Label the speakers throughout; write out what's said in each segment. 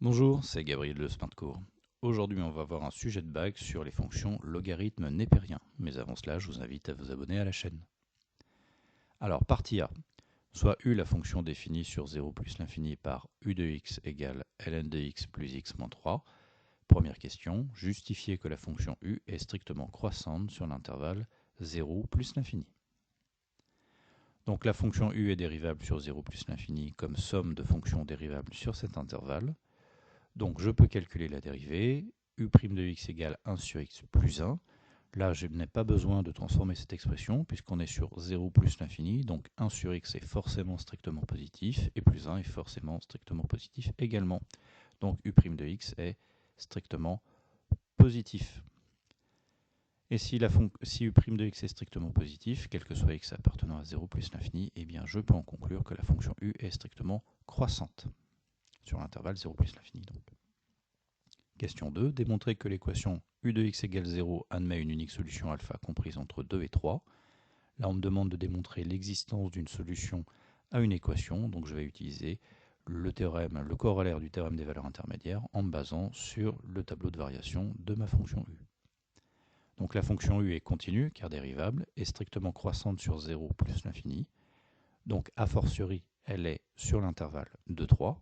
Speaker 1: Bonjour, c'est Gabriel de Smartcourt. Aujourd'hui, on va voir un sujet de bac sur les fonctions logarithme népérien. Mais avant cela, je vous invite à vous abonner à la chaîne. Alors, partie A. Soit U, la fonction définie sur 0 plus l'infini par u de x égale ln de x plus x moins 3. Première question, justifier que la fonction U est strictement croissante sur l'intervalle 0 plus l'infini. Donc la fonction U est dérivable sur 0 plus l'infini comme somme de fonctions dérivables sur cet intervalle. Donc je peux calculer la dérivée, u' de x égale 1 sur x plus 1. Là, je n'ai pas besoin de transformer cette expression puisqu'on est sur 0 plus l'infini, donc 1 sur x est forcément strictement positif et plus 1 est forcément strictement positif également. Donc u' de x est strictement positif. Et si u' de x est strictement positif, quel que soit x appartenant à 0 plus l'infini, eh bien je peux en conclure que la fonction u est strictement croissante sur l'intervalle 0 plus l'infini. Question 2. Démontrer que l'équation u de x égale 0 admet une unique solution alpha comprise entre 2 et 3. Là, on me demande de démontrer l'existence d'une solution à une équation. Donc, je vais utiliser le corollaire du théorème des valeurs intermédiaires en me basant sur le tableau de variation de ma fonction u. Donc, la fonction u est continue, car dérivable, et strictement croissante sur 0 plus l'infini. Donc, a fortiori, elle est sur l'intervalle de 3.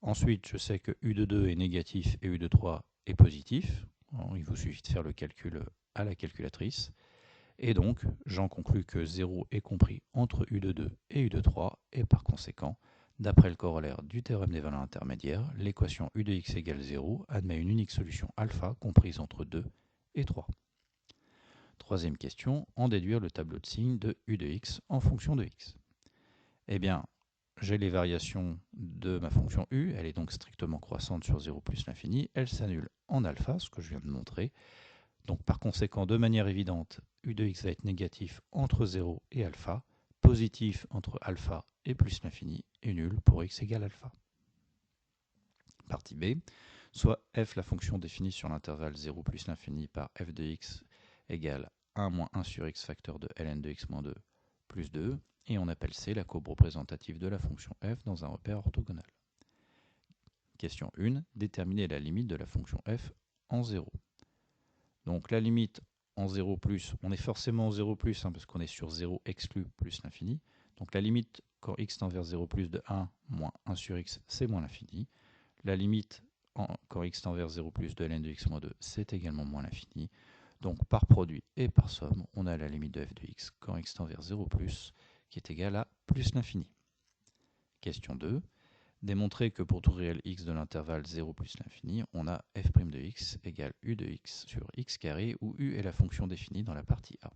Speaker 1: Ensuite, je sais que u de 2 est négatif et u de 3 est positif. Il vous suffit de faire le calcul à la calculatrice. Et donc, j'en conclus que 0 est compris entre u de 2 et u de 3. Et par conséquent, d'après le corollaire du théorème des valeurs intermédiaires, l'équation u de x égale 0 admet une unique solution alpha comprise entre 2 et 3. Troisième question, en déduire le tableau de signes de u de x en fonction de x. Eh bien, j'ai les variations de ma fonction u, elle est donc strictement croissante sur 0 plus l'infini, elle s'annule en alpha, ce que je viens de montrer. Donc par conséquent, de manière évidente, u de x va être négatif entre 0 et alpha, positif entre alpha et plus l'infini, et nul pour x égale alpha. Partie B, soit f la fonction définie sur l'intervalle 0 plus l'infini par f de x égale 1 moins 1 sur x facteur de ln de x moins 2 plus 2, et on appelle C la courbe représentative de la fonction f dans un repère orthogonal. Question 1. Déterminer la limite de la fonction f en 0. Donc la limite en 0 plus, on est forcément en 0 plus, parce qu'on est sur 0 exclu plus l'infini. Donc la limite quand x tend vers 0 plus de 1 moins 1 sur x, c'est moins l'infini. La limite quand x tend vers 0 plus de ln de x moins 2, c'est également moins l'infini. Donc par produit et par somme, on a la limite de f de x quand x tend vers 0 plus, qui est égal à plus l'infini. Question 2. Démontrer que pour tout réel x de l'intervalle 0 plus l'infini, on a f' de x égale u de x sur x carré, où u est la fonction définie dans la partie A.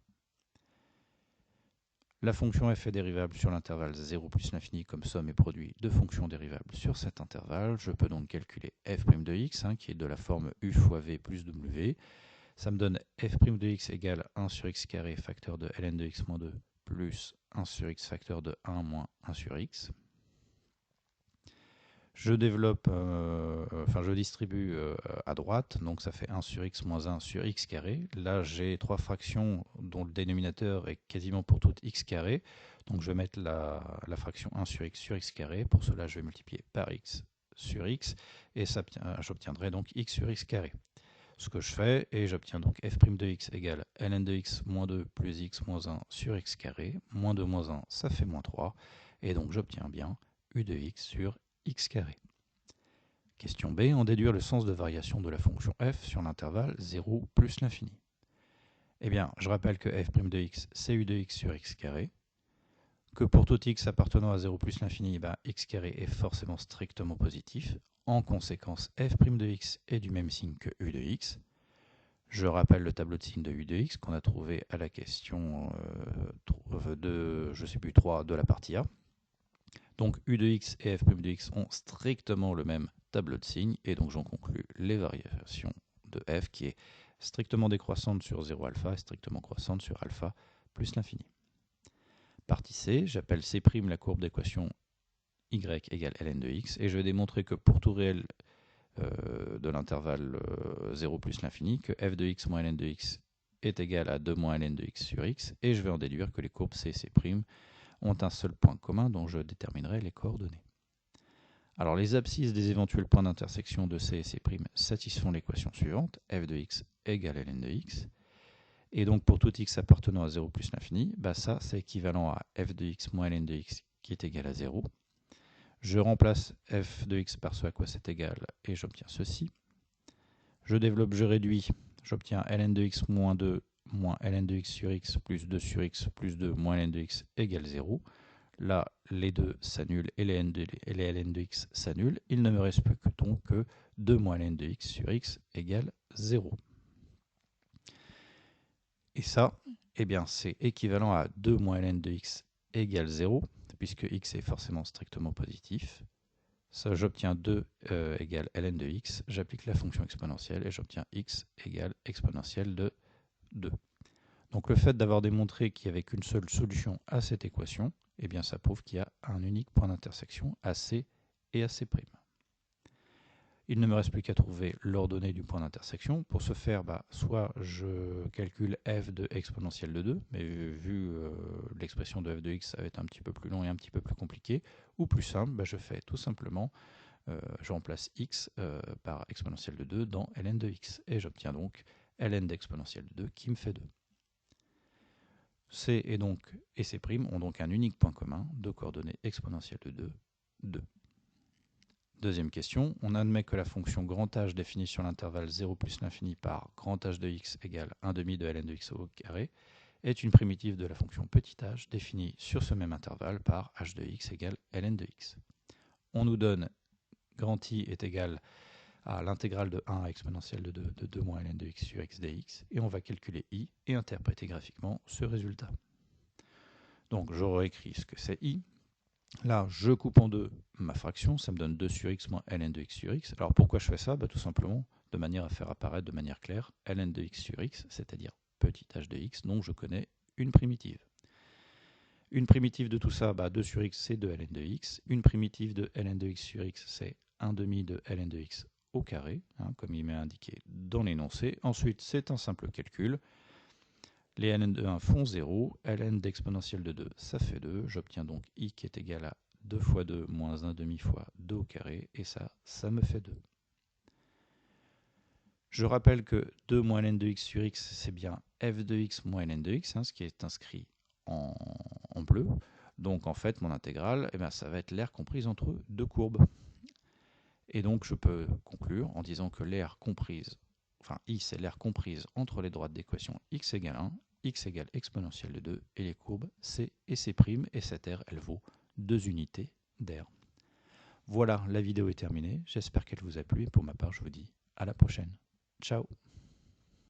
Speaker 1: La fonction f est dérivable sur l'intervalle 0 plus l'infini comme somme et produit de fonctions dérivables sur cet intervalle. Je peux donc calculer f' de x, qui est de la forme u fois v plus w. Ça me donne f' de x égale 1 sur x carré facteur de ln de x moins 2 plus 1 sur x facteur de 1 moins 1 sur x. Je je distribue à droite, donc ça fait 1 sur x moins 1 sur x carré. Là, j'ai trois fractions dont le dénominateur est quasiment pour toutes x carré. Donc je vais mettre la fraction 1 sur x carré. Pour cela, je vais multiplier par x sur x, et j'obtiendrai donc x sur x carré. Ce que je fais, et j'obtiens donc f' de x égale ln de x moins 2 plus x moins 1 sur x carré. Moins 2 moins 1, ça fait moins 3. Et donc j'obtiens bien u de x sur x carré. Question B, en déduire le sens de variation de la fonction f sur l'intervalle 0 plus l'infini. Eh bien, je rappelle que f' de x, c'est u de x sur x carré, que pour tout x appartenant à 0 plus l'infini, x carré est forcément strictement positif. En conséquence, f' de x est du même signe que u de x. Je rappelle le tableau de signes de u de x qu'on a trouvé à la question 3 de la partie A. Donc u de x et f' de x ont strictement le même tableau de signes, et donc j'en conclus les variations de f qui est strictement décroissante sur 0 alpha et strictement croissante sur alpha plus l'infini. Partie C, j'appelle C' la courbe d'équation y égale ln de x, et je vais démontrer que pour tout réel de l'intervalle 0 plus l'infini, que f de x moins ln de x est égal à 2 moins ln de x sur x, et je vais en déduire que les courbes C et C' ont un seul point commun dont je déterminerai les coordonnées. Alors les abscisses des éventuels points d'intersection de C et C' satisfont l'équation suivante, f de x égale ln de x. Et donc pour tout x appartenant à 0 plus l'infini, bah ça c'est équivalent à f de x moins ln de x qui est égal à 0. Je remplace f de x par ce à quoi c'est égal et j'obtiens ceci. Je développe, je réduis, j'obtiens ln de x moins 2 moins ln de x sur x plus 2 sur x plus 2 moins ln de x égale 0. Là, les deux s'annulent et les ln de x s'annulent. Il ne me reste plus que donc que 2 moins ln de x sur x égale 0. Et ça, eh bien, c'est équivalent à 2 moins ln de x égale 0, puisque x est forcément strictement positif. Ça, j'obtiens 2 égale ln de x. J'applique la fonction exponentielle et j'obtiens x égale exponentielle de 2. Donc le fait d'avoir démontré qu'il n'y avait qu'une seule solution à cette équation, eh bien ça prouve qu'il y a un unique point d'intersection à C et à C'. Il ne me reste plus qu'à trouver l'ordonnée du point d'intersection. Pour ce faire, soit je calcule f de exponentielle de 2, mais vu l'expression de f de x, ça va être un petit peu plus long et un petit peu plus compliqué, ou plus simple, je fais tout simplement, je remplace x par exponentielle de 2 dans ln de x, et j'obtiens donc ln d'exponentielle de 2 qui me fait 2. C et C' ont donc un unique point commun de coordonnées exponentielles de 2, 2. Deuxième question, on admet que la fonction grand H définie sur l'intervalle 0 plus l'infini par grand H de x égale 1 demi de ln de x au carré est une primitive de la fonction petit h définie sur ce même intervalle par h de x égale ln de x. On nous donne grand I est égal à l'intégrale de 1 exponentielle de 2 moins ln de x sur x dx, et on va calculer I et interpréter graphiquement ce résultat. Donc je réécris ce que c'est I. Là, je coupe en deux ma fraction, ça me donne 2 sur x moins ln de x sur x. Alors pourquoi je fais ça? Tout simplement de manière à faire apparaître de manière claire ln de x sur x, c'est-à-dire petit h de x, dont je connais une primitive. Une primitive de tout ça, 2 sur x, c'est 2 ln de x. Une primitive de ln de x sur x, c'est 1 demi de ln de x au carré, comme il m'est indiqué dans l'énoncé. Ensuite, c'est un simple calcul. Les ln de 1 font 0, ln d'exponentielle de 2, ça fait 2. J'obtiens donc I qui est égal à 2 fois 2 moins 1 demi fois 2 au carré, et ça me fait 2. Je rappelle que 2 moins ln de x sur x, c'est bien f de x moins ln de x, ce qui est inscrit en bleu. Donc en fait, mon intégrale, ça va être l'aire comprise entre deux courbes. Et donc je peux conclure en disant que l'aire comprise, I c'est l'aire comprise entre les droites d'équation x égale 1, x égale exponentielle de 2, et les courbes C et C', et cette aire, elle vaut 2 unités d'aire. Voilà, la vidéo est terminée, j'espère qu'elle vous a plu, et pour ma part, je vous dis à la prochaine. Ciao!